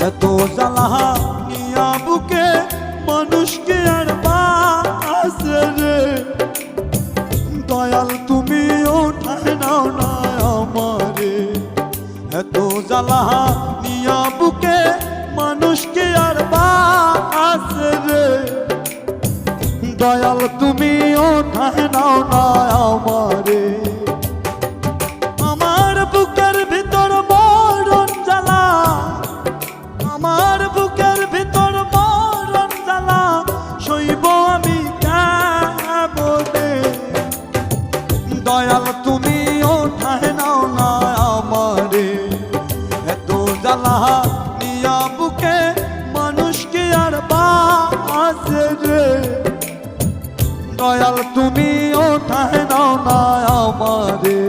এত জ্বালা নিয়া বুকে মানুষকে আর বাসে রে, দয়াল তুমি ওঠায় নাও না আমারে। এত জ্বালা নিয়া বুকে মানুষকে আর বাসে রে, দয়াল তুমি ওঠায় নাও না আমারে। আমার বুকের ভিতর মরণ জ্বালা, আমার বুকের ভিতর মরণ জ্বালা, সইব আমি কেমনে, দয়াল তুমি ওঠায় নাও না আমারে। এত জ্বালা নিয়া বুকে মানুষকে আর বাসে রে, দয়াল তুমি ওঠায় নাও না আমারে।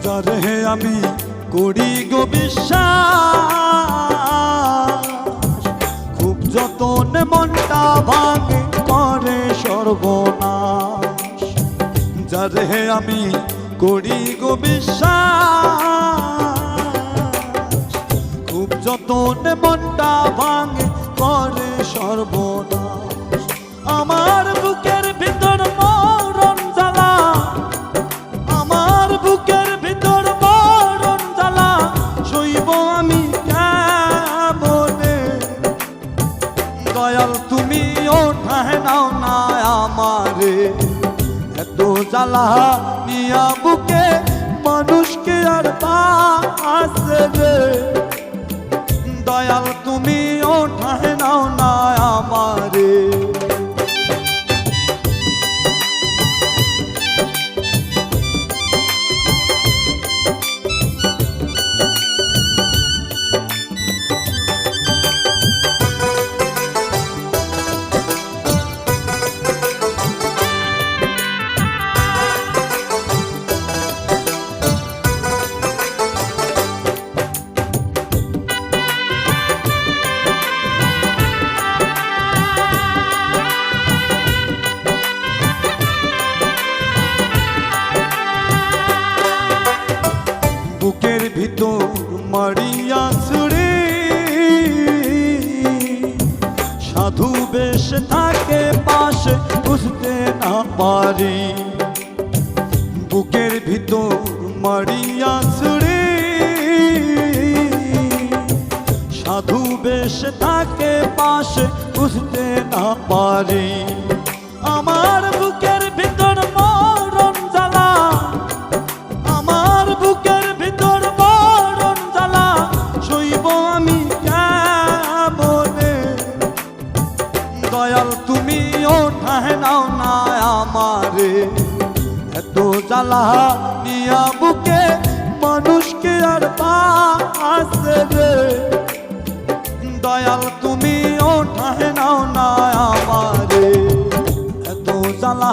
যারে আমি করি গো বিশ্বাস, খুব যতনে মনটা ভাঙে করে সর্বনাশ। যারে আমি করি গো বিশ্বাস, খুব যতনে মনটা ভাঙে করে সর্বনাশ। আমার বুকের ভিতর মরণ জ্বালা, আমার বুকের ভিতর মরণ জ্বালা, সইব আমি কেমনে, দয়াল তুমি ওঠায় নাও না আমারে। এত জ্বালা নিয়া বুকে মানুষকে আর বাসে রে, দয়াল তুমি ওঠায় নাও না আমারে। বুকের ভিতর মারিয়া ছুড়ি, সাধু বেশ থাকে পাশে বুঝতে না পারি। বুকের ভিতর মারিয়া ছুড়ি, সাধু বেশ থাকে পাশে বুঝতে না পারি। আমার বুকের ভিতর মরণ জ্বালা, আমার বুকের ভিতর মরণ জ্বালা, সইব আমি কেমনে, দয়াল তুমি ওঠায় নাও না আমারে। এত জ্বালা নিয়া বুকে মানুষকে আর বাসে রে, দয়াল তুমি ওঠায় নাও না আমারে। এত জ্বালা